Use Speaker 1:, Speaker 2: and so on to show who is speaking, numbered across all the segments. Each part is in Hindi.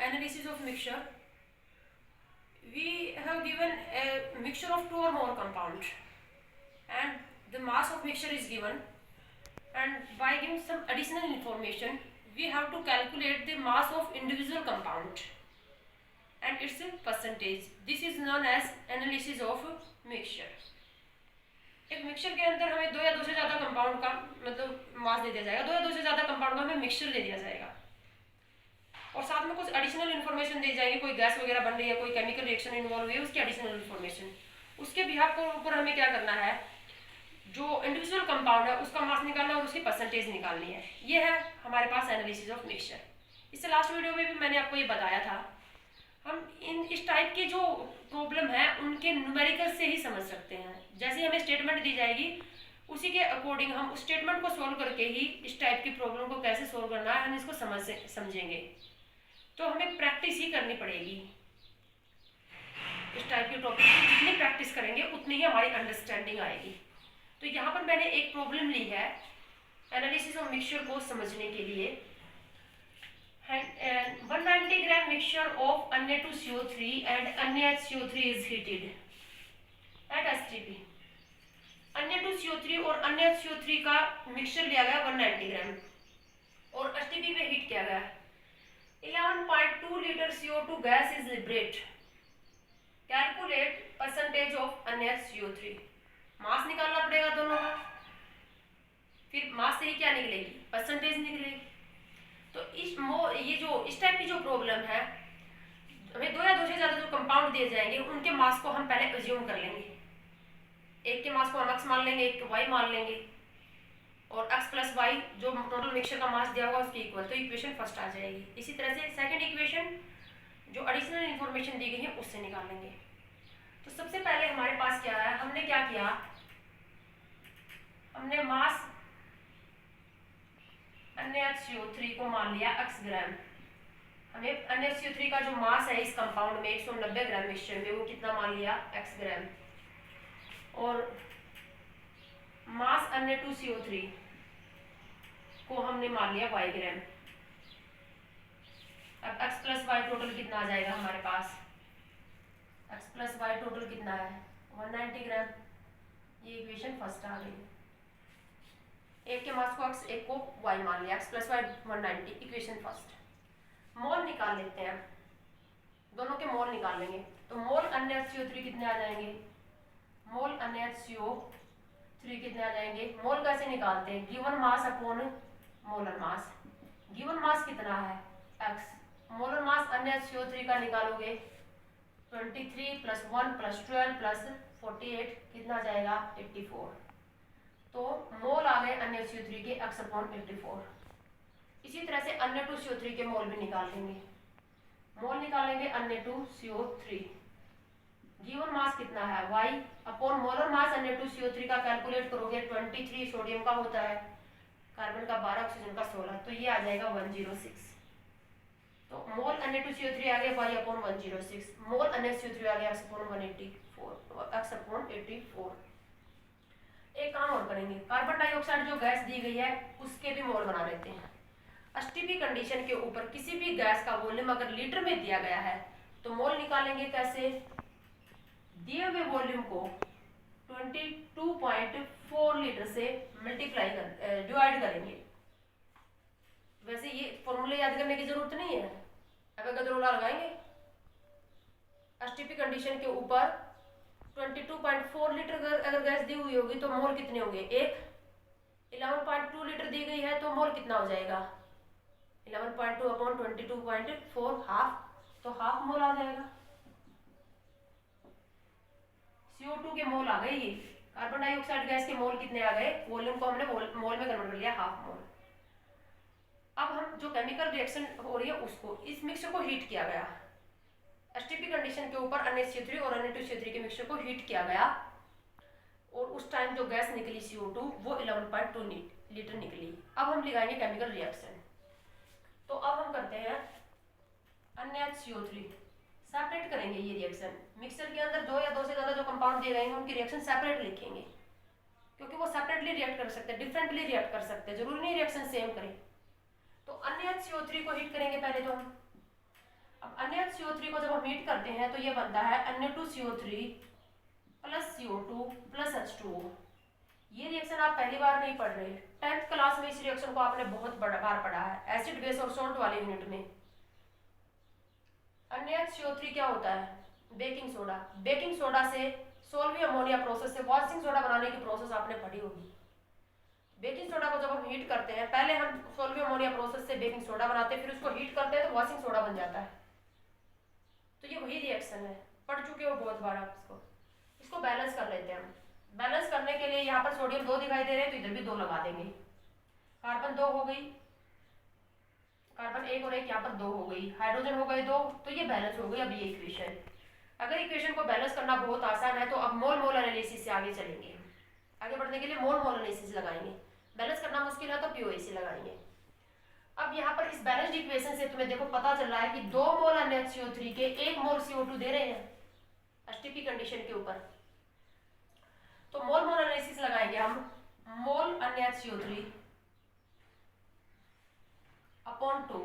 Speaker 1: analysis of mixture, we have given a mixture of two or more compounds and the mass of mixture is given, and by giving some additional information we have to calculate the mass of individual compound and its percentage. This is known as analysis of mixture. एक मिक्सचर के अंदर हमें दो या दो से ज़्यादा कंपाउंड का मतलब मास दे दिया जाएगा, दो या दो से ज़्यादा कंपाउंड का हमें मिक्सचर दे दिया जाएगा और साथ में कुछ एडिशनल इन्फॉर्मेशन दी जाएगी, कोई गैस वगैरह बन रही है, कोई केमिकल रिएक्शन इन्वॉल्व हुई है, उसकी एडिशनल इन्फॉर्मेशन। उसके बिहाफ के ऊपर हमें क्या करना है, जो इंडिविजुअल कंपाउंड है उसका मास निकालना और उसकी परसेंटेज निकालनी है। ये है हमारे पास एनालिसिस ऑफ मिक्सचर। इससे लास्ट वीडियो में भी मैंने आपको ये बताया था, हम इस टाइप के जो प्रॉब्लम है उनके न्यूमेरिकल से ही समझ सकते हैं। जैसे हमें स्टेटमेंट दी जाएगी उसी के अकॉर्डिंग हम उस स्टेटमेंट को सॉल्व करके ही इस टाइप की प्रॉब्लम को कैसे सॉल्व करना है हम इसको समझेंगे। तो हमें प्रैक्टिस ही करनी पड़ेगी। इस टाइप के टॉपिक की जितनी प्रैक्टिस करेंगे उतनी ही हमारी अंडरस्टैंडिंग आएगी। तो यहाँ पर मैंने एक प्रॉब्लम ली है एनालिसिस ऑफ मिक्सचर को समझने के लिए। 190 gram mixture of Na2CO3 and NaHCO3 is heated at S3P। Na2CO3 और NaHCO3 का मिक्सचर लिया गया 190 ग्राम और S3P पे हीट किया गया। 11.2 litre CO2 gas is liberate. Calculate percentage of NaHCO3। मास निकालना पड़ेगा दोनों का, फिर मास से ही क्या निकलेगी, परसेंटेज निकलेगी। तो ये जो इस टाइप की जो प्रॉब्लम है, हमें दो या दो से ज़्यादा जो कंपाउंड दिए जाएंगे उनके मास को हम पहले अज्यूम कर लेंगे। एक के मास को हम x मान लेंगे, एक को y मान लेंगे और x प्लस वाई जो टोटल मिक्सचर का मास दिया होगा उसके इक्वल। तो इक्वेशन फर्स्ट आ जाएगी। इसी तरह से सेकंड इक्वेशन जो एडिशनल इन्फॉर्मेशन दी गई है उससे निकाल लेंगे। तो सबसे पहले हमारे पास क्या है, हमने क्या किया, हमने मास NaHCO3 को मान लिया x ग्राम। हमें NaHCO3 का जो मास है इस कंपाउंड में 190 ग्राम मिक्सचर में वो कितना मान लिया, x ग्राम। और मास Na2CO3 को हमने मान लिया y ग्राम। अब x प्लस वाई टोटल कितना आ जाएगा हमारे पास, x प्लस वाई टोटल कितना है 190 ग्राम। ये इक्वेशन फर्स्ट आ गई। एक के मास को x एक को y मान लिया, x plus y 190, equation first. Mole निकाल लेते हैं, दोनों के मोल निकाल लेंगे। तो मोल NaHCO3 कितने आ जाएंगे, मोल NaHCO3 कितने आ जाएंगे। मोल कैसे निकालते हैं, given mass upon molar mass. Given mass कितना है x, मोलर मास NaHCO3 का निकालोगे 23 प्लस 1 प्लस 12 प्लस 48 कितना आ जाएगा 84। तो मोल आ गए NaHCO3 के x अपॉन 84। इसी तरह से Na2CO3 के मोल भी निकाल लेंगे। मोल निकालेंगे Na2CO3, गिवन मास कितना है y upon molar mass Na2CO3 का कैलकुलेट करोगे 23 सोडियम का होता है, कार्बन का 12, ऑक्सीजन का 16, तो ये आ जाएगा 106। तो मोल Na2CO3 आ गया y अपॉन 106, मोल NaHCO3 आ गया x अपॉन 84। एक काम और करेंगे, कार्बन डाइऑक्साइड जो गैस दी गई है उसके भी मोल बना लेते हैं। एसटीपी कंडीशन के ऊपर किसी भी गैस का वॉल्यूम अगर लीटर में दिया गया है तो मोल निकालेंगे कैसे, दिए हुए वॉल्यूम को 22.4 लीटर से डिवाइड करेंगे। वैसे ये फॉर्मूले याद करने की जरूरत नहीं है, अगर गदरोला लगाएंगे एसटीपी कंडीशन के ऊपर 22.4 लीटर अगर गैस दी हुई होगी तो मोल कितने होंगे, एक 11.2 लीटर दी गई है तो मोल कितना हो जाएगा 11.2 अपॉन 22.4 हाफ, तो हाफ मोल आ जाएगा। CO2 के मोल आ गए, ये कार्बन डाइऑक्साइड गैस के मोल कितने आ गए, वॉल्यूम को हमने मोल में कन्वर्ट कर लिया, हाफ मोल। अब हम जो केमिकल रिएक्शन हो रही है उसको, इस मिक्सचर को हीट किया गया एसटीपी कंडीशन के ऊपर NaHCO3 और Na2CO3 के मिक्सचर को हीट किया गया और उस टाइम जो गैस निकली CO2 वो 11.2 लीटर निकली। अब हम लगाएंगे केमिकल रिएक्शन। तो अब हम करते हैं NaHCO3, सेपरेट करेंगे ये रिएक्शन। मिक्सचर के अंदर दो या दो से ज़्यादा जो कंपाउंड दिए गए हैं उनकी रिएक्शन सेपरेट लिखेंगे क्योंकि वो सेपरेटली रिएक्ट कर सकते हैं, डिफरेंटली रिएक्ट कर सकते हैं, जरूरी नहीं रिएक्शन सेम करें। तो NaHCO3 को हीट करेंगे पहले तो हम। अब NaCO3 को जब हम हीट करते हैं तो ये बनता है Na2CO3 plus CO2 plus H2O। ये रिएक्शन आप पहली बार नहीं पढ़ रहे, 10th क्लास में इस रिएक्शन को आपने बहुत बार पढ़ा है एसिड बेस और सोल्ट वाले यूनिट में। NaCO3 क्या होता है? Baking soda. बेकिंग सोडा से सोल्वी अमोनिया प्रोसेस से वॉशिंग सोडा बनाने की प्रोसेस आपने पढ़ी होगी। बेकिंग सोडा को जब हम हीट करते हैं, पहले हम सोल्वी अमोनिया प्रोसेस से बेकिंग सोडा बनाते हैं, फिर उसको हीट करते हैं तो वॉशिंग सोडा बन जाता है। तो ये वही रिएक्शन है, पढ़ चुके हो बहुत बार आप इसको बैलेंस कर लेते हैं हम। बैलेंस करने के लिए यहाँ पर सोडियम 2 दिखाई दे रहे हैं तो इधर भी 2 लगा देंगे। कार्बन 2 हो गई, कार्बन 1 और 1 यहाँ पर 2 हो गई, हाइड्रोजन हो गए 2, तो ये बैलेंस हो गई। अब ये इक्वेशन, अगर इक्वेशन को बैलेंस करना बहुत आसान है तो अब मोल मोल एनालिसिस से आगे चलेंगे। आगे बढ़ने के लिए मोल मोल एनालिसिस लगाएंगे, बैलेंस करना मुश्किल है तो पीओएसी लगाएंगे। अब यहाँ पर इस बैलेंस्ड इक्वेशन से तुम्हें देखो पता चल रहा है कि 2 मोल NaCO3 के 1 मोल CO2 दे रहे हैं एसटीपी कंडीशन के ऊपर। तो मोल मोल एनालिसिस लगाएंगे हम। Mole NaCO3 upon 2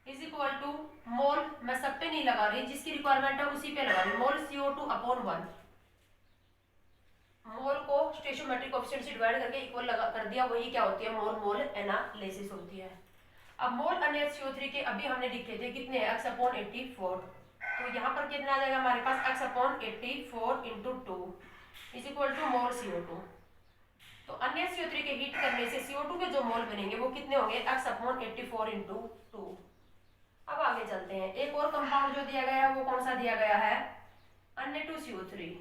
Speaker 1: is equal to mole, मैं सब पे नहीं लगा रही, जिसकी रिक्वायरमेंट है उसी पे लगा रही, मोल CO2 अपॉन 1। मोल को स्टोइचियोमेट्रिक कोएफिशिएंट से डिवाइड करके इक्वल लगा कर दिया, वही क्या होती है मोल मोल एनालिसिस होती है। अब मोल NaCO3 के अभी हमने लिखे थे कितने, x अपॉन 84, तो यहाँ पर कितना आ जाएगा हमारे पास x upon 84 into 2 is equal to mole CO2। तो NaCO3 के हीट करने से CO2 के जो मोल बनेंगे वो कितने होंगे, x अपॉन 84 इंटू 2। अब आगे चलते हैं, एक और कंपाउंड जो दिया गया है वो कौन सा दिया गया है, Na2CO3।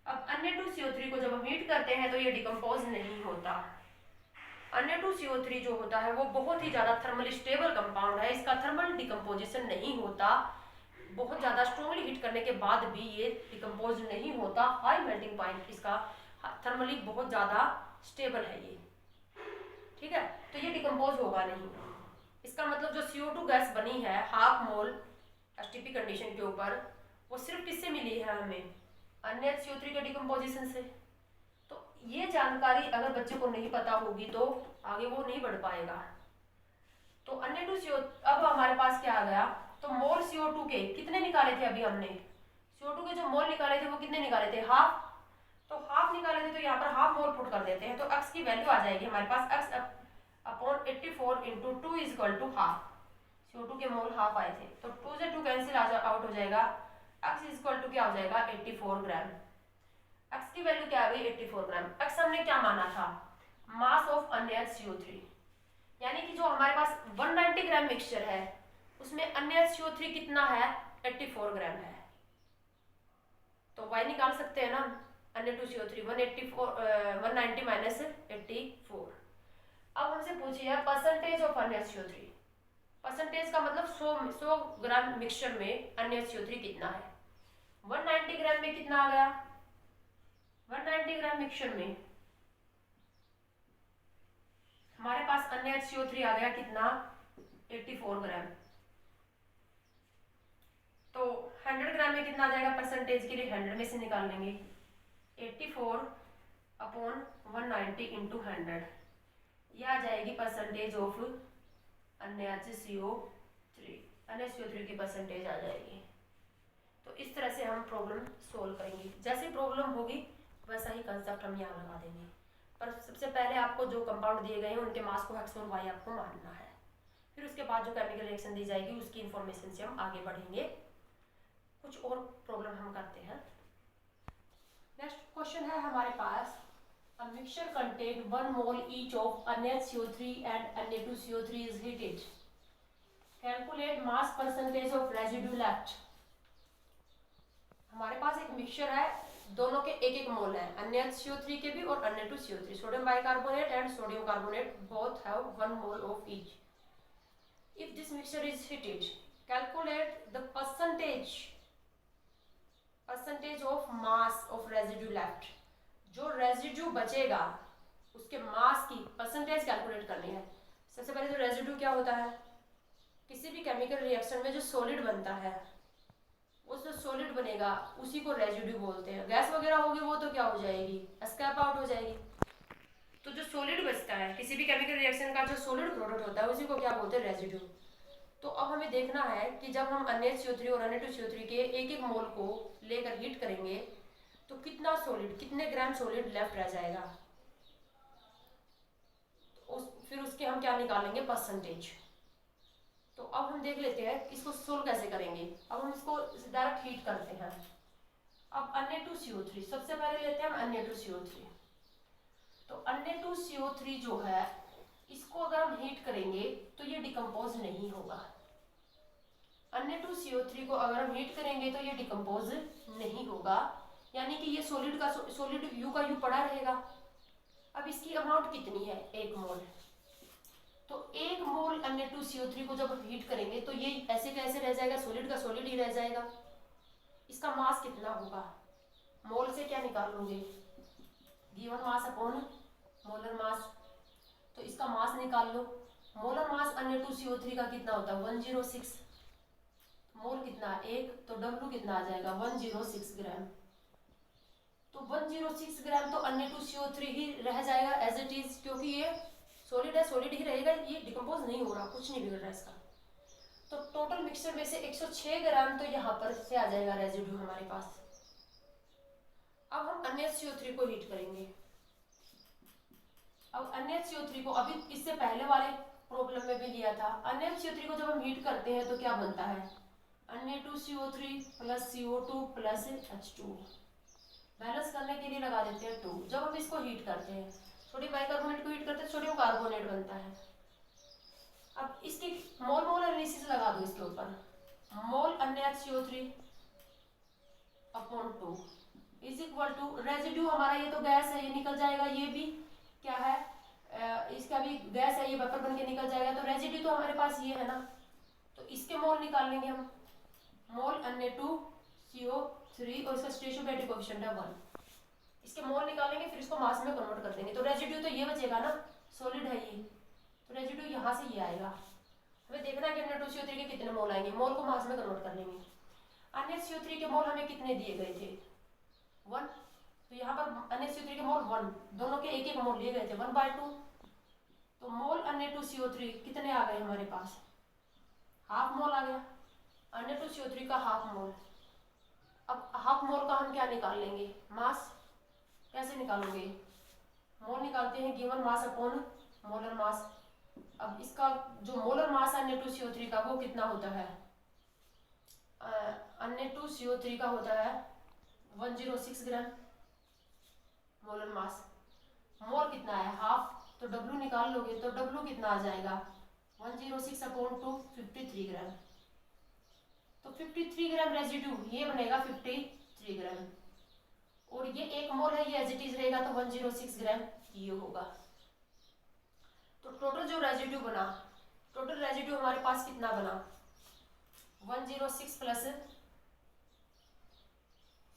Speaker 1: अब Na2CO3 को जब हम हीट करते हैं तो ये डिकम्पोज नहीं होता। Na2CO3 जो होता है वो बहुत ही ज़्यादा थर्मली स्टेबल कंपाउंड है, इसका थर्मल डिकम्पोजिशन नहीं होता, बहुत ज़्यादा स्ट्रॉन्गली हीट करने के बाद भी ये डिकम्पोज नहीं होता। हाई मेल्टिंग पॉइंट इसका, थर्मली बहुत ज़्यादा स्टेबल है ये, ठीक है, तो ये डिकम्पोज होगा नहीं। इसका मतलब जो CO2 गैस बनी है हाफ मोल एसटीपी कंडीशन के ऊपर, वो सिर्फ किससे मिली है हमें, NaCO3 के डिकम्पोजिशन से। तो ये जानकारी अगर बच्चे को नहीं पता होगी तो आगे वो नहीं बढ़ पाएगा। तो Na2CO, अब हमारे पास क्या आ गया, तो मोल CO2 के कितने निकाले थे, अभी हमने CO2 के जो मोल निकाले थे वो कितने निकाले थे, हाफ, तो हाफ निकाले थे, तो यहाँ पर हाफ मोल पुट कर देते हैं, तो x की वैल्यू आ जाएगी हमारे पास x upon 84 into 2 is equal to half. CO2 के मोल हाफ आए थे तो 2 से 2 कैंसिल आउट हो जाएगा, x इज इक्वल टू क्या हो जाएगा 84 ग्राम। x की वैल्यू क्या आ गई 84 ग्राम। x हमने क्या माना था, मास ऑफ NaCO3, यानी कि जो हमारे पास 190 ग्राम मिक्सचर है उसमें NaCO3 कितना है, 84 ग्राम है। तो y निकाल सकते हैं ना, Na2CO3 190 माइनस 84। अब हमसे पूछिए परसेंटेज ऑफ NaCO3, परसेंटेज का मतलब 100 ग्राम मिक्सचर में NaCO3 कितना है। 190 ग्राम में कितना आ गया, 190 ग्राम मिक्सचर में हमारे पास NaCO3 आ गया कितना, 84 ग्राम। तो 100 ग्राम में कितना आ जाएगा, परसेंटेज के लिए 100 में से निकाल लेंगे, 84 अपॉन 190 इंटू 100, यह आ जाएगी परसेंटेज ऑफ NaCO3 की परसेंटेज आ जाएगी। तो इस तरह से हम प्रॉब्लम सोल्व करेंगे, जैसे प्रॉब्लम होगी वैसा ही कंसेप्ट हम यहाँ लगा देंगे। पर सबसे पहले आपको जो कंपाउंड दिए गए हैं उनके मास को x और y आपको मानना है, फिर उसके बाद जो केमिकल रिएक्शन दी जाएगी उसकी इंफॉर्मेशन से हम आगे बढ़ेंगे। कुछ और प्रॉब्लम हम करते हैं। नेक्स्ट क्वेश्चन है हमारे पास, a mixture contain 1 mole each of NaCO3 and Na2CO3 is heated. Calculate mass percentage of residue left. हमारे पास एक मिक्सचर है, दोनों के एक एक मोल है, NaCO3 के भी और Na2CO3, sodium bicarbonate and sodium carbonate both have 1 mole of each. If this mixture is heated, calculate the percentage of mass of residue left. जो रेजिड्यू बचेगा उसके मास की परसेंटेज कैलकुलेट करनी है। सबसे पहले तो रेजिड्यू क्या होता है, किसी भी केमिकल रिएक्शन में जो सॉलिड बनता है, उस जो सॉलिड बनेगा उसी को रेजिड्यू बोलते हैं। गैस वगैरह होगी वो तो क्या हो जाएगी, एस्केप आउट हो जाएगी। तो जो सॉलिड बचता है किसी भी केमिकल रिएक्शन का, जो सॉलिड प्रोडक्ट होता है उसी को क्या बोलते हैं, रेजिड्यू। तो अब हमें देखना है कि जब हम NaCO3 और Na2CO3 के एक एक मोल को लेकर हीट करेंगे तो कितना सॉलिड, कितने ग्राम सॉलिड लेफ्ट रह जाएगा। तो फिर उसके हम क्या निकालेंगे, परसेंटेज। तो अब हम देख लेते हैं इसको सोल्व कैसे करेंगे। अब हम इसको डायरेक्ट हीट करते हैं। अब Na2CO3 सबसे पहले लेते हैं हम Na2CO3। तो Na2CO3 जो है इसको अगर हम हीट करेंगे तो ये डिकम्पोज नहीं होगा। Na2CO3 को अगर हम हीट करेंगे तो ये डिकम्पोज नहीं होगा, यानी कि ये सॉलिड यू का यू पड़ा रहेगा। अब इसकी अमाउंट कितनी है, 1 मोल। तो 1 मोल Na2CO3 को जब हम हीट करेंगे तो ये ऐसे कैसे रह जाएगा, सॉलिड का सॉलिड ही रह जाएगा। इसका मास कितना होगा, मोल से क्या निकाल लोगे, given mass upon molar mass. तो इसका मास निकाल लो। मोलर मास Na2CO3 का कितना होता है, 106। मोल कितना, 1, तो W कितना आ जाएगा, 106 ग्राम। तो 106 ग्राम तो Na2CO3 ही रह जाएगा एज इट इज, क्योंकि ये सॉलिड है, सॉलिड ही रहेगा, ये डिकम्पोज नहीं हो रहा, कुछ नहीं बिगड़ रहा इसका। तो टोटल मिक्सचर में से 106 ग्राम तो यहाँ पर से आ जाएगा रेजिड्यू हमारे पास। अब हम NaCO3 को हीट करेंगे। अब NaCO3 को अभी इससे पहले वाले प्रॉब्लम में भी लिया था। NaCO3 को जब हम हीट करते हैं तो क्या बनता है, Na2CO3 plus CO2 plus H2। Balance करने के लिए लगा देते हैं 2। जब हम इसको हीट करते हैं, सोडियम बाइकार्बोनेट को हीट करते हैं, सोडियम कार्बोनेट बनता है। अब इसकी मोल मोल एनालिसिस लगा दो इसके ऊपर। Mole NaCO3 upon 2 is equal to residue हमारा, ये तो गैस है, ये निकल जाएगा, ये भी क्या है, इसका भी गैस है, ये वेपर बन के निकल जाएगा। तो रेजिड्यू तो हमारे पास ये है ना, तो इसके मोल निकाल लेंगे हम। मोल Na2CO3 और इसका स्टेचोमेट्रिक कोएफिशिएंट है 1। इसके मोल निकालेंगे, फिर इसको मास में कन्वर्ट कर देंगे। तो रेजिड्यू तो ये बचेगा ना, सॉलिड है ये, तो रेजिड्यू यहाँ से ये आएगा। हमें देखना है कि Na2CO3 के कितने मोल आएंगे, मोल को मास में कन्वर्ट कर लेंगे। NaCO3 के मोल हमें कितने दिए गए थे, 1। तो यहाँ पर NaCO3 के मोल 1, दोनों के एक एक मोल लिए गए थे, 1/2। तो मोल Na2CO3 कितने आ गए हमारे पास, हाफ मोल आ गया। Na2CO3 का हाफ मोल। अब हाफ मोल का हम क्या निकाल लेंगे, मास। कैसे निकालोगे, मोल निकालते हैं given mass upon molar mass. अब इसका जो मोलर मास है Na2CO3 का वो कितना होता है, Na2CO3 का होता है 106 ग्राम मोलर मास। मोल कितना है, हाफ, तो W निकाल लोगे तो W कितना आ जाएगा, 106 अपॉन 2, 53 ग्राम। तो 53 ग्राम रेजिड्यू ये बनेगा 53 ग्राम, और ये 1 मोल है, ये एज इट इज रहेगा, तो 106 ग्राम ये होगा। तो टोटल जो रेजिड्यू बना, टोटल रेजिड्यू हमारे पास कितना बना, 106 प्लस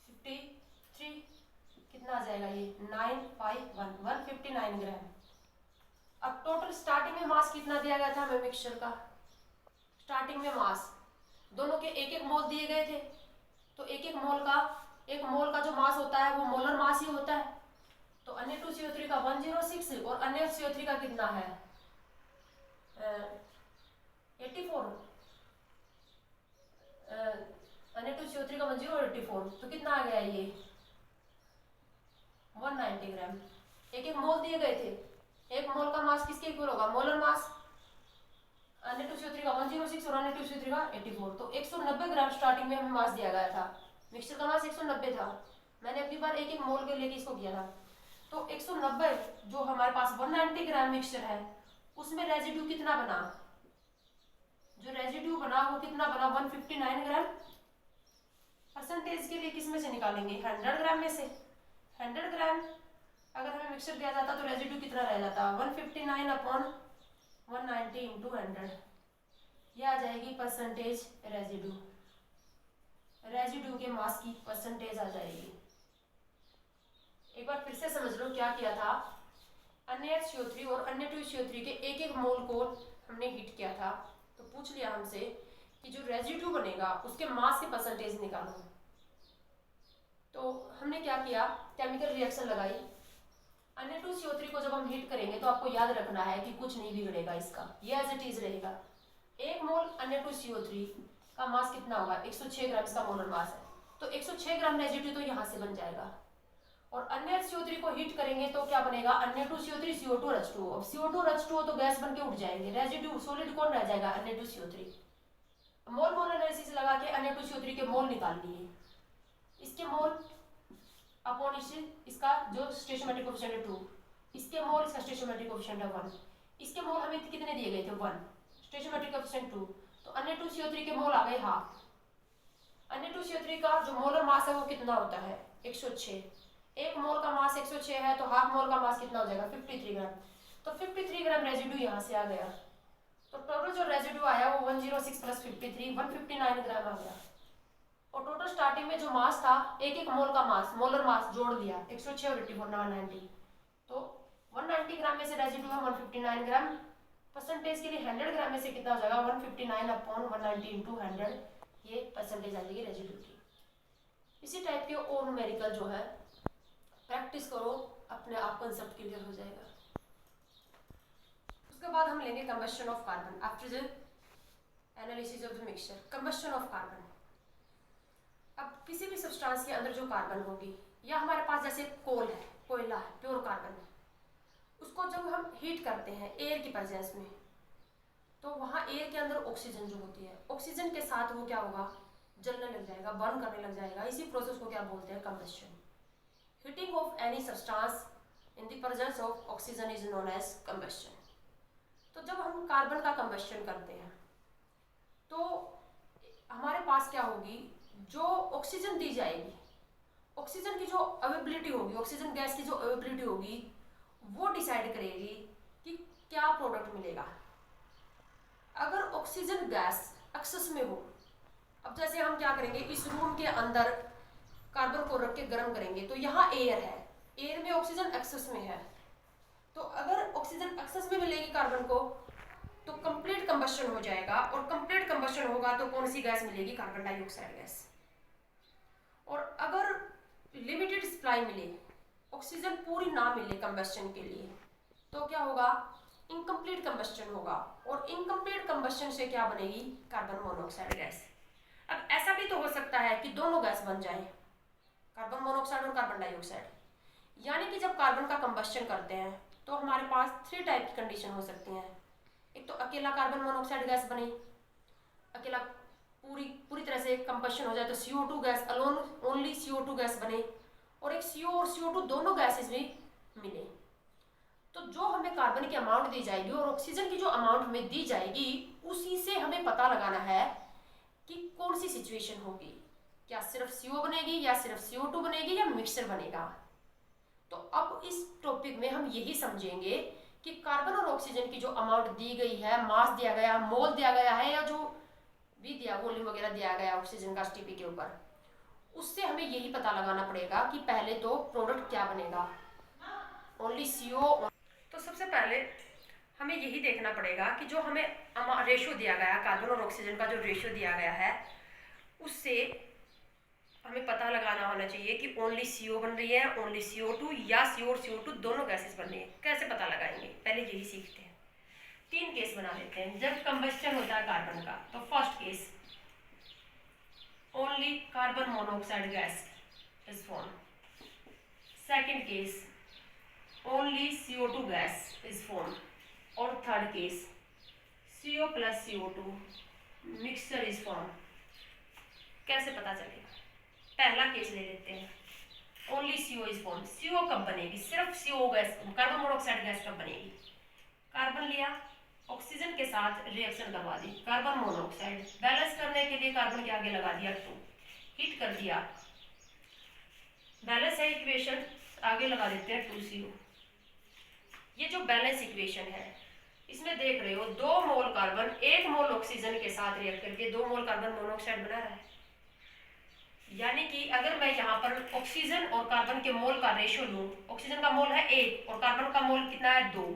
Speaker 1: 53 कितना आ जाएगा, ये 951, 159 ग्राम। अब टोटल स्टार्टिंग में मास कितना दिया गया था हमें मिक्सचर का, स्टार्टिंग में मास दोनों के एक एक मोल दिए गए थे। तो एक एक मोल का जो मास होता है वो मोलर मास ही होता है। तो Na2CO3 का 106 और NaCO3 का कितना है 84। Na2CO3 का 1084, तो कितना आ गया ये 190 ग्राम। एक एक मोल दिए गए थे, एक मोल का मास किसके इक्वल होगा, मोलर मास। Na2CO3 का 106 और Na2CO3 का 84, तो 190 ग्राम स्टार्टिंग में हमें मास दिया गया था। मिक्सचर का मास 190 था, मैंने अपनी बार एक एक मोल के लेके इसको किया था। तो 190 जो हमारे पास 190 ग्राम मिक्सचर है उसमें रेजिड्यू कितना बना, जो रेजिड्यू बना वो कितना बना 159 ग्राम। परसेंटेज के लिए किस में से निकालेंगे, 100 ग्राम में से। 100 ग्राम अगर हमें मिक्सचर दिया जाता तो रेजिड्यू कितना रह जाता, 159 अपॉन 190 इंटू 100, यह आ जाएगी परसेंटेज रेजिड्यू। रेजिड्यू के मास की परसेंटेज आ जाएगी। एक बार फिर से समझ लो क्या किया था, NaCO3 और Na2CO3 के एक एक मोल को हमने हीट किया था। तो पूछ लिया हमसे कि जो रेजिड्यू बनेगा उसके मास की परसेंटेज निकालो। तो हमने क्या किया, केमिकल रिएक्शन लगाई। Na2CO3 को जब हम हीट करेंगे तो आपको याद रखना है कि कुछ नहीं बिगड़ेगा इसका, ये एज इट इज रहेगा। 1 मोल Na2CO3 का मास कितना होगा, 106 ग्राम इसका मोलर मास है, तो 106 ग्राम रेजिड्यू तो यहाँ से बन जाएगा। और NaCO3 को हीट करेंगे तो क्या बनेगा, Na2CO3 CO2H2O। अब CO2H2O तो गैस बन के उठ जाएंगे, रेजिड्यू सॉलिड कौन रह जाएगा, Na2CO3। मोल मोल एनालिसिस लगा के Na2CO3 के मोल निकाल लिए, इसके मोल अपॉन इसका जो स्टोइचोमेट्रिक कोएफिशिएंट है 2, इसके मोल इसका स्टोइचोमेट्रिक कोएफिशिएंट है 1, इसके मोल हमें कितने दिए गए थे 1, स्टोइचोमेट्रिक कोएफिशिएंट 2, तो Na2CO3 के मोल आ गए हाफ। Na2CO3 का जो मोलर मास है वो कितना होता है 106, 1 मोल का मास 106 है तो हाफ मोल का मास कितना हो जाएगा 53 ग्राम, तो 53 ग्राम रेजिड्यू यहाँ से आ गया, तो टोटल जो रेजिड्यू आया वो 106 प्लस 53 159 ग्राम आ गया। और टोटल स्टार्टिंग में जो मास था एक एक मोल का मास, मोलर मास जोड़ लिया 106 और 84 990, तो 190 ग्राम में से रेजिड्यू है 159 ग्राम, परसेंटेज के लिए 100 ग्राम में से कितना हो जाएगा 159 अपॉन 190 इंटू 100, ये परसेंटेज आ जाएगी रेजिड्यू की। इसी टाइप के और न्यूमेरिकल जो है प्रैक्टिस करो, अपने आप कंसेप्ट क्लियर हो जाएगा। उसके बाद हम लेंगे combustion of carbon after the analysis of the mixture. Combustion of carbon, अब किसी भी सब्सटेंस के अंदर जो कार्बन होगी, या हमारे पास जैसे कोल है, कोयला है, प्योर कार्बन है, उसको जब हम हीट करते हैं एयर की प्रेजेंस में, तो वहाँ एयर के अंदर ऑक्सीजन जो होती है, ऑक्सीजन के साथ वो क्या होगा, जलने लग जाएगा, बर्न करने लग जाएगा। इसी प्रोसेस को क्या बोलते हैं, combustion. Heating of any substance in the presence of oxygen is known as combustion. तो जब हम कार्बन का कंबस्शन करते हैं तो हमारे पास क्या होगी, जो ऑक्सीजन दी जाएगी, ऑक्सीजन की जो अवेबिलिटी होगी, ऑक्सीजन गैस की जो अवेबिलिटी होगी, वो डिसाइड करेगी कि क्या प्रोडक्ट मिलेगा। अगर ऑक्सीजन गैस एक्सेस में हो, अब जैसे हम क्या करेंगे, इस रूम के अंदर कार्बन को रख के गर्म करेंगे, तो यहाँ एयर है, एयर में ऑक्सीजन एक्सेस में है, तो अगर ऑक्सीजन एक्सेस में मिलेगी कार्बन को तो कंप्लीट कंबस्शन हो जाएगा, और कंप्लीट कंबस्शन होगा तो कौन सी गैस मिलेगी, कार्बन डाइऑक्साइड गैस। और अगर लिमिटेड सप्लाई मिले, ऑक्सीजन पूरी ना मिले कंबस्शन के लिए, तो क्या होगा, इनकम्प्लीट कंबस्शन होगा, और इनकम्प्लीट कंबस्शन से क्या बनेगी, कार्बन मोनोऑक्साइड गैस। अब ऐसा भी तो हो सकता है कि दोनों गैस बन जाए, कार्बन मोनोऑक्साइड और कार्बन डाइऑक्साइड, यानी कि जब कार्बन का कंबस्शन करते हैं तो हमारे पास 3 टाइप की कंडीशन हो सकती हैं। एक तो अकेला कार्बन मोनोऑक्साइड गैस बने, अकेला पूरी तरह से कंबस्शन हो जाए तो CO2 gas alone, only CO2 gas बने, और एक CO और CO2 दोनों गैसेस भी मिले। तो जो हमें कार्बन की अमाउंट दी जाएगी और ऑक्सीजन की जो अमाउंट हमें दी जाएगी, उसी से हमें पता लगाना है कि कौन सी सिचुएशन होगी, क्या सिर्फ CO बनेगी या सिर्फ CO2 बनेगी या मिक्सचर बनेगा। तो अब इस टॉपिक में हम यही समझेंगे कि कार्बन और ऑक्सीजन की जो अमाउंट दी गई है, मास दिया गया, मोल दिया गया है, या जो भी दिया वॉल्यूम वगैरह दिया गया ऑक्सीजन का एसटीपी के ऊपर, उससे हमें यही पता लगाना पड़ेगा कि पहले तो प्रोडक्ट क्या बनेगा, ओनली CO। तो सबसे पहले हमें यही देखना पड़ेगा कि जो हमें रेशो दिया गया, कार्बन और ऑक्सीजन का जो रेशो दिया गया है, उससे हमें पता लगाना होना चाहिए कि ओनली CO बन रही है, ओनली CO2, या CO और CO2 दोनों गैसेस बन रही है। कैसे पता लगाएंगे, पहले यही सीखते हैं। 3 केस बना लेते हैं जब कंबस्शन होता है कार्बन का। तो first case, only carbon monoxide gas is form. Second case, only CO2 gas is form. और third case, CO plus CO2 mixture is form. कैसे पता चलेगा, पहला केस ले लेते हैं, only CO is form. CO कब बनेगी, सिर्फ CO gas, carbon monoxide gas कब बनेगी, कार्बन लिया, ऑक्सीजन के साथ रिएक्शन करवा दी, कार्बन मोनोऑक्साइड, बैलेंस करने के लिए कार्बन के आगे लगा दिया 2, हीट कर दिया, बैलेंस है इक्वेशन, आगे लगा देते हैं 2CO। ये जो बैलेंस इक्वेशन है, इसमें देख रहे हो 2 मोल कार्बन 1 मोल ऑक्सीजन के साथ रिएक्ट करके 2 मोल कार्बन मोनोऑक्साइड बना रहा है। यानी कि अगर मैं यहाँ पर ऑक्सीजन और कार्बन के मोल का रेशो लूँ, ऑक्सीजन का मोल है 1 और कार्बन का मोल कितना है 2,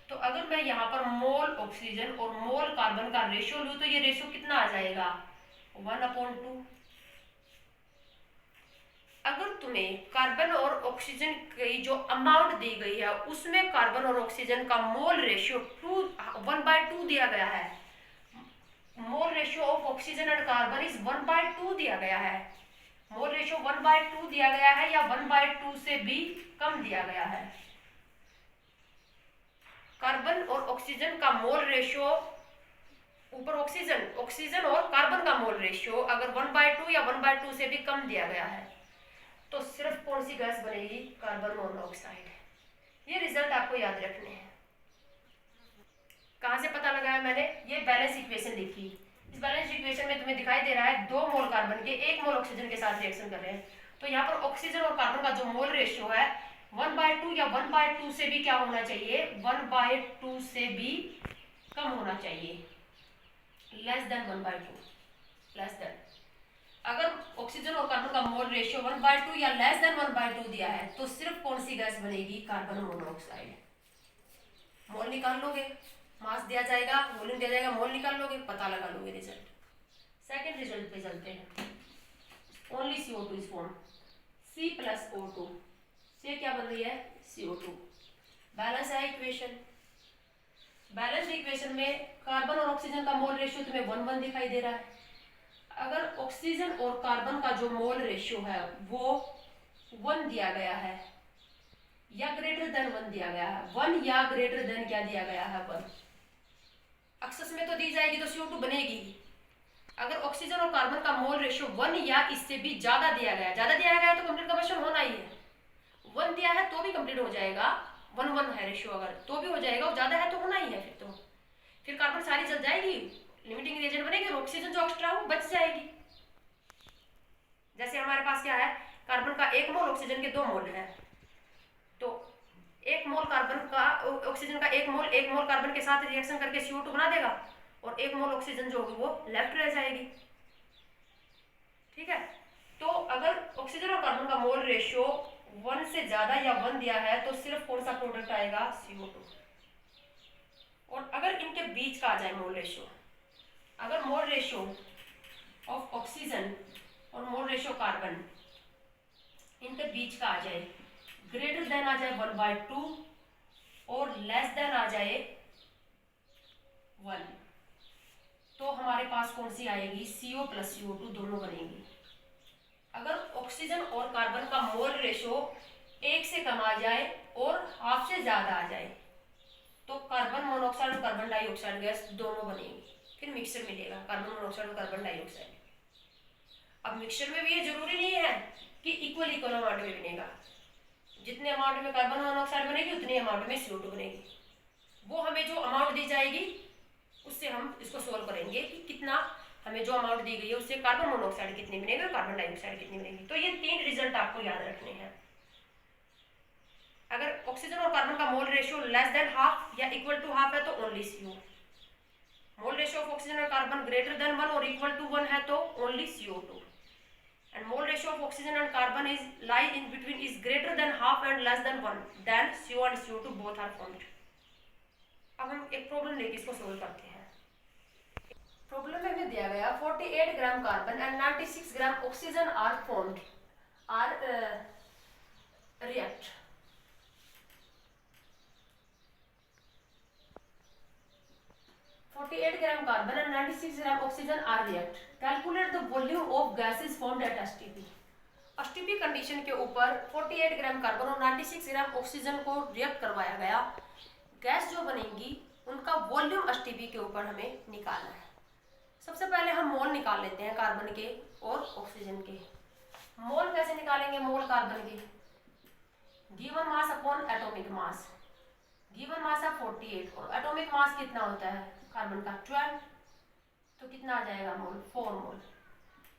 Speaker 1: तो अगर मैं यहाँ पर मोल ऑक्सीजन और मोल कार्बन का रेशो लूँ तो ये रेशो कितना आ जाएगा, 1/2। अगर तुम्हें कार्बन और ऑक्सीजन की जो अमाउंट दी गई है उसमें कार्बन और ऑक्सीजन का मोल रेशियो 1/2 दिया गया है, mole ratio of oxygen and carbon is 1/2 दिया गया है। मोल रेशियो 1/2 दिया गया है या 1/2 से भी कम दिया गया है। कार्बन और ऑक्सीजन का मोल रेशियो, ऊपर ऑक्सीजन और कार्बन का मोल रेशियो अगर 1/2 या 1/2 से भी कम दिया गया है तो सिर्फ कौन सी गैस बनेगी? Carbon monoxide. ये रिजल्ट आपको याद रखने हैं। कहां से पता लगाया मैंने? ये बैलेंस इक्वेशन लिखी। इस बैलेंस इक्वेशन में तुम्हें दिखाई दे रहा है 2 मोल कार्बन के 1 मोल ऑक्सीजन के साथ रिएक्शन कर रहे हैं, तो यहाँ पर ऑक्सीजन और कार्बन का जो मोल रेशियो है 1/2 या 1/2 से भी क्या होना चाहिए? 1/2 से भी कम होना चाहिए, लेस देन 1/2, लेस देन। अगर ऑक्सीजन और कार्बन का मोल रेशियो 1/2 या लेस देन 1/2 दिया है तो सिर्फ कौन सी गैस बनेगी? Carbon monoxide. मोल निकाल लोगे, मास दिया जाएगा, वॉल्यूम दिया जाएगा, मोल निकाल लोगे, पता लगा लोगे रिजल्ट। सेकंड रिजल्ट पे चलते हैं। Only CO2 is form, C+O2 से क्या बन रही है? CO2। बैलेंस है इक्वेशन। बैलेंस इक्वेशन में कार्बन और ऑक्सीजन का मोल रेशियो तुम्हें 1:1 दिखाई दे रहा है। अगर ऑक्सीजन और कार्बन का जो मोल रेशियो है वो 1 दिया गया है या ग्रेटर देन 1 दिया गया है, 1 या ग्रेटर देन क्या दिया गया है? 1। एक्सेस में तो दी जाएगी तो CO2 बनेगी। अगर ऑक्सीजन और कार्बन का मोल रेशियो 1 या इससे भी ज्यादा दिया गया है तो कंप्लीट कंबशन होना ही है। 1 दिया है तो भी कंप्लीट हो जाएगा, 1:1 है रेशियो अगर तो भी हो जाएगा, और ज्यादा है तो होना ही है। फिर कार्बन सारी जल जाएगी, लिमिटिंग रिएजेंट बनेगी और ऑक्सीजन जो एक्स्ट्रा वो बच जाएगी। जैसे हमारे पास क्या है, कार्बन का 1 मोल, ऑक्सीजन के 2 मोल है, तो 1 मोल कार्बन का, ऑक्सीजन का 1 मोल कार्बन के साथ रिएक्शन करके CO2 बना देगा और 1 मोल ऑक्सीजन जो होगी वो लेफ्ट रह जाएगी। ठीक है, तो अगर ऑक्सीजन और कार्बन का मोल रेशियो 1 से ज्यादा या 1 दिया है तो सिर्फ कौन सा प्रोडक्ट आएगा? CO2। और अगर इनके बीच का आ जाए मोल रेशियो, अगर मोल रेशियो ऑफ ऑक्सीजन और मोल रेशियो कार्बन इनके बीच का आ जाए, ग्रेटर देन आ जाए 1/2 और लेस देन आ जाए 1, तो हमारे पास कौन सी आएगी? CO + CO2 दोनों बनेंगी। अगर ऑक्सीजन और कार्बन का मोल रेशियो 1 से कम आ जाए और हाफ से ज्यादा आ जाए तो कार्बन मोनोऑक्साइड और कार्बन डाइऑक्साइड गैस दोनों बनेगी। फिर मिक्सचर मिलेगा कार्बन मोनोऑक्साइड और कार्बन डाइऑक्साइड। अब मिक्सचर में भी ये जरूरी नहीं है कि इक्वल अमाउंट में बनेगा। जितने अमाउंट में कार्बन मोनोऑक्साइड बनेगी उतनी अमाउंट में CO2 बनेगी। वो हमें जो अमाउंट दी जाएगी उससे हम इसको सोल्व करेंगे कि कितना हमें जो अमाउंट दी गई है उससे कार्बन मोनोऑक्साइड कितनी बनेगी और कार्बन डाइऑक्साइड कितनी बनेगी। तो ये 3 रिजल्ट आपको याद रखने हैं। अगर ऑक्सीजन और कार्बन का mole ratio less than half या इक्वल टू हाफ है तो only CO। Mole ratio of oxygen और कार्बन ग्रेटर देन 1 और इक्वल टू 1 है तो only CO2। and mole ratio of oxygen and carbon is lie in between is greater than half and less than 1, then CO and CO2 both are formed। अब हम एक प्रॉब्लम लेके इसको सोल्व करते हैं। प्रॉब्लम में हमें दिया गया 48 gram carbon and 96 gram oxygen are formed or react. 48 gram carbon and 96 gram oxygen are react. Calculate the volume of gases formed at STP। STP condition के ऊपर 48 ग्राम कार्बन और 96 ग्राम ऑक्सीजन को रिएक्ट करवाया गया। गैस जो बनेंगी उनका वॉल्यूम STP के ऊपर हमें निकालना है। सबसे पहले हम मोल निकाल लेते हैं कार्बन के और ऑक्सीजन के। मोल कैसे निकालेंगे? मोल कार्बन के given mass upon atomic mass. Given mass है 48 और एटॉमिक मास कितना होता है कार्बन का? 12, तो कितना आ जाएगा मोल? 4 मोल।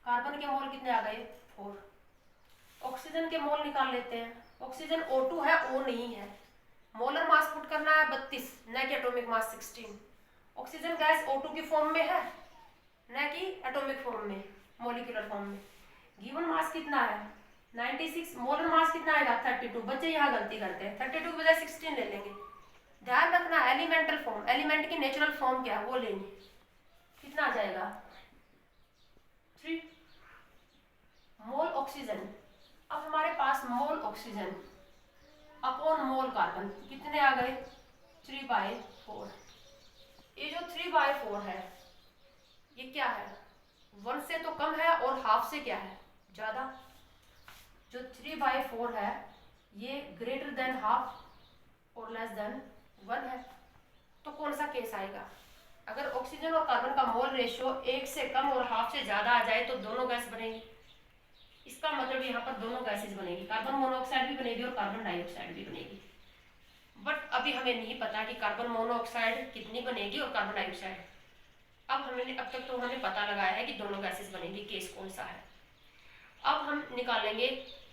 Speaker 1: कार्बन के मोल कितने आ गए? 4। ऑक्सीजन के मोल निकाल लेते हैं। ऑक्सीजन O2 है, O नहीं है। मोलर मास पुट करना है 32, न कि atomic mass 16। Oxygen gas O2 की फॉर्म में है न कि एटॉमिक फॉर्म में, मॉलिक्यूलर फॉर्म में। गिवन मास कितना है? 96। मोलर मास कितना आएगा? 32। बच्चे यहाँ गलती करते हैं, 32 की बजाय 16 ले लेंगे। ध्यान रखना एलिमेंटल फॉर्म, एलिमेंट की नेचुरल फॉर्म क्या है वो लेंगे। कितना आ जाएगा? 3 मोल ऑक्सीजन। अब हमारे पास mole oxygen upon mole carbon कितने आ गए? 3/4। ये जो 3/4 है ये क्या है, 1 से तो कम है और हाफ से क्या है, ज़्यादा। जो 3/4 है ये ग्रेटर देन हाफ और लेस देन 1 है। तो कौन सा केस आएगा, अगर ऑक्सीजन और कार्बन का मोल रेशियो 1 से कम और हाफ से ज़्यादा आ जाए तो दोनों गैस बनेंगी। इसका मतलब यहाँ पर दोनों गैसेज बनेगी, कार्बन मोनोऑक्साइड भी बनेगी और कार्बन डाइऑक्साइड भी बनेगी। बट अभी हमें नहीं पता कि कार्बन मोनोऑक्साइड कितनी बनेगी और कार्बन डाइऑक्साइड। अब तक तो हमें पता लगाया है कि दोनों गैसेज बनेंगी, केस कौन सा है। अब हम निकालेंगे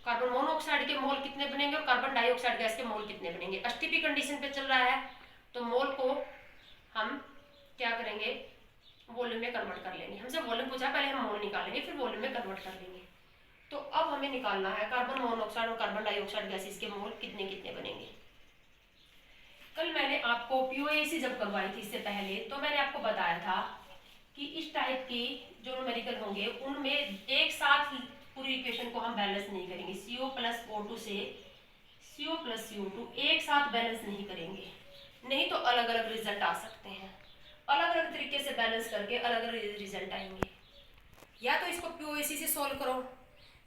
Speaker 1: कार्बन मोनोऑक्साइड के मोल कितने बनेंगे और कार्बन डाइऑक्साइड गैस के मोल कितने बनेंगे। एसटीपी कंडीशन पे चल रहा है तो मोल को हम क्या करेंगे, वॉल्यूम में कन्वर्ट कर लेंगे। हमसे वॉल्यूम पूछा, पहले हम मोल निकालेंगे फिर वॉल्यूम में कन्वर्ट कर लेंगे। तो अब हमें निकालना है कार्बन मोनोऑक्साइड और कार्बन डाइऑक्साइड गैसेस के मोल कितने कितने बनेंगे। कल मैंने आपको पीओएसी जब करवाई थी इससे पहले, तो मैंने आपको बताया था कि इस टाइप की जो न्यूमेरिकल होंगे उनमें एक साथ पूरी इक्वेशन को हम बैलेंस नहीं करेंगे। CO प्लस O2 से CO प्लस CO2 एक साथ बैलेंस नहीं करेंगे, नहीं तो अलग अलग रिजल्ट आ सकते हैं। अलग अलग तरीके से बैलेंस करके अलग अलग रिजल्ट आएंगे। या तो इसको पीओएसी से सॉल्व करो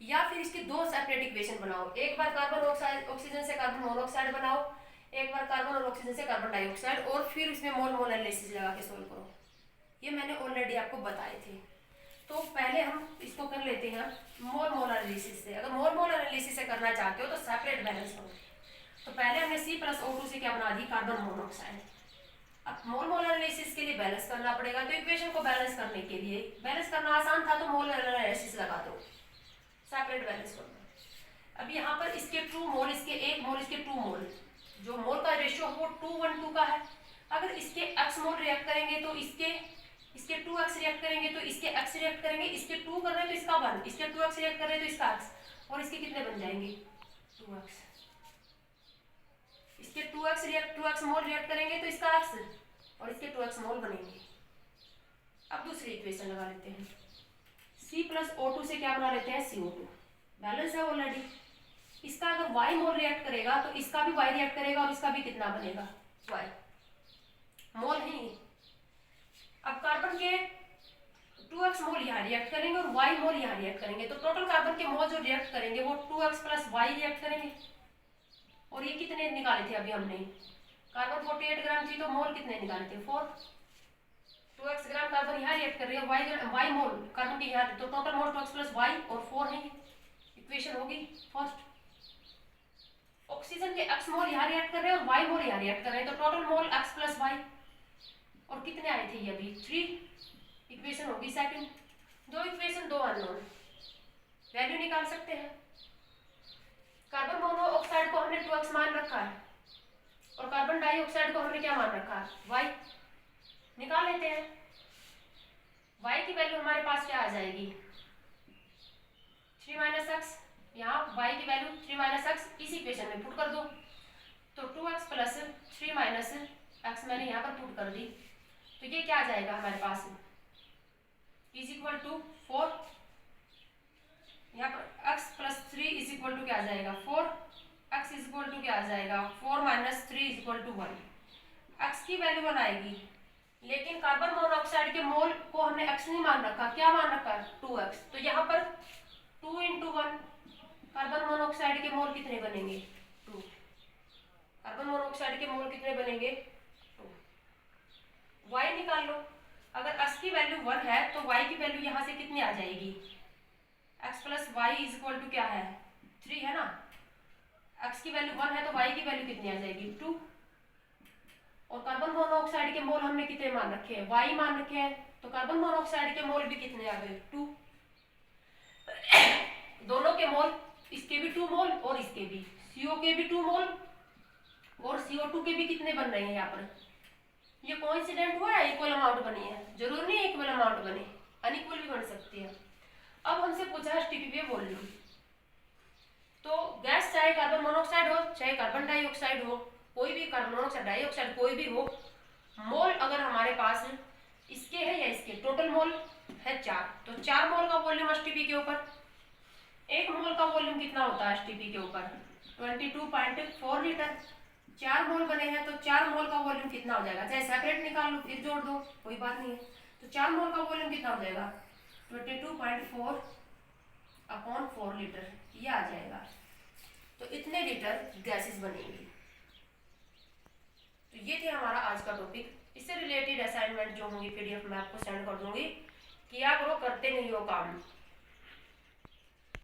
Speaker 1: या फिर इसके दो सेपरेट इक्वेशन बनाओ। एक बार कार्बन ऑक्सीजन से कार्बन मोनोऑक्साइड बनाओ, एक बार कार्बन और ऑक्सीजन से कार्बन डाइऑक्साइड, और फिर इसमें मोल मोल एनालिसिस लगा के सॉल्व करो। ये मैंने ऑलरेडी आपको बताए थे। तो पहले हम इसको कर लेते हैं मोल मोल एनालिसिस से। अगर मोल मोल एनालिसिस से करना चाहते हो तो सेपरेट बैलेंस करो। तो पहले हमने C+O2 से क्या बना दी, कार्बन मोनोऑक्साइड। अब मोल मोल एनालिसिस के लिए बैलेंस करना पड़ेगा, तो इक्वेशन को बैलेंस करने के लिए बैलेंस करना आसान था तो मोल एनालिसिस लगा दो, सेपरेट बैलेंस करना। अब यहाँ पर इसके 2 मोल, इसके 1 मोल, इसके 2 मोल, जो मोल का रेशियो वो 2:1:2 का है। अगर इसके x मोल रिएक्ट करेंगे तो इसके 2x रिएक्ट करेंगे तो इसके x रिएक्ट करेंगे, इसके 2 कर रहे हैं तो इसका 1, इसके 2x रिएक्ट कर रहे हैं तो इसका x, और इसके कितने बन जाएंगे 2x। इसके 2x मोल रिएक्ट करेंगे तो इसका x और इसके 2x मोल बनेंगे। अब दूसरी इक्वेशन लगा लेते हैं। C+O2 से क्या बना लेते हैं, CO2, बैलेंस है ऑलरेडी। इसका अगर y मोल रिएक्ट करेगा तो इसका भी y रिएक्ट करेगा और इसका भी कितना बनेगा, y मोल है। अब कार्बन के 2x मोल यहाँ रिएक्ट करेंगे और y मोल यहाँ रिएक्ट करेंगे, तो टोटल कार्बन के मोल जो रिएक्ट करेंगे वो 2x प्लस y रिएक्ट करेंगे। और ये कितने निकाले थे अभी हमने, कार्बन 48 ग्राम थी तो मोल कितने निकाले थे, 4। 2x ग्राम कार्बन यहाँ रिएक्ट कर रही है, y मोल कार्बन के यहाँ, तो total mole 2x plus y और 4 है। इक्वेशन होगी फर्स्ट। ऑक्सीजन के x मोल यहाँ रिएक्ट कर रहे हैं और y मोल यहाँ रिएक्ट कर रहे हैं, तो total mole x plus y, और कितने आए थे ये अभी 3। इक्वेशन होगी सेकंड। दो इक्वेशन, दो अननोन, वैल्यू निकाल सकते हैं। कार्बन मोनोऑक्साइड को हमने 2x मान रखा है और कार्बन डाइऑक्साइड को हमने क्या मान रखा है, y। निकाल लेते हैं। y की वैल्यू हमारे पास क्या आ जाएगी, 3 - x। यहाँ y की वैल्यू 3 - x इस इक्वेशन में पुट कर दो, तो 2x प्लस 3 - x मैंने यहाँ पर पुट कर दी। तो ये क्या आ जाएगा हमारे पास, इज इक्वल टू 4। यहाँ पर x plus 3 is equal to क्या आ जाएगा 4, x इज इक्वल टू क्या आ जाएगा 4 - 3 इज इक्वल टू 1। x की वैल्यू 1 आएगी, लेकिन कार्बन मोनोऑक्साइड के मोल को हमने x नहीं मान रखा, क्या मान रखा है 2x। तो यहाँ पर 2 × 1, कार्बन मोनोऑक्साइड के मोल कितने बनेंगे 2। कार्बन मोनोऑक्साइड के मोल कितने बनेंगे 2। y निकाल लो। अगर x की वैल्यू 1 है तो y की वैल्यू यहाँ से कितनी आ जाएगी, x plus y is equal to क्या है 3 है ना। x की वैल्यू 1 है तो y की वैल्यू कितनी आ जाएगी 2। और कार्बन मोनोऑक्साइड के मोल हमने कितने मान रखे हैं, y मान रखे हैं, तो कार्बन मोनोऑक्साइड के मोल भी कितने आ गए 2। दोनों के मोल, इसके भी 2 मोल और इसके भी, CO के भी 2 मोल और CO2 के भी कितने बन रहे हैं यहाँ पर। ये कोइंसिडेंट हुआ है, इक्वल अमाउंट बनी है, जरूर नहीं इक्वल अमाउंट बने, अनइक्वल भी बन सकती है। अब हमसे पूछा है एसटीपी पे वॉल्यूम, तो गैस चाहे कार्बन मोनोऑक्साइड हो चाहे कार्बन डाइऑक्साइड हो, कोई भी कार्बन मोनोऑक्साइड डाइऑक्साइड कोई भी हो, मोल अगर हमारे पास इसके है या इसके, टोटल मोल है 4, तो 4 मोल का वॉल्यूम एसटीपी के ऊपर, 1 मोल का वॉल्यूम कितना होता है एसटीपी के ऊपर 22.4 लीटर। 4 मोल बने हैं तो 4 मोल का वॉल्यूम कितना हो जाएगा, चाहे सेपरेट निकाल लो फिर जोड़ दो, कोई बात नहीं है। तो 4 मोल का वॉल्यूम कितना हो जाएगा 22.4/4 लीटर, ये आ जाएगा। तो इतने लीटर गैसेस बनेंगी। तो ये थे हमारा आज का टॉपिक। इससे रिलेटेड असाइनमेंट जो होंगी PDF में आपको सेंड कर दूंगी, किया करो, करते नहीं हो काम।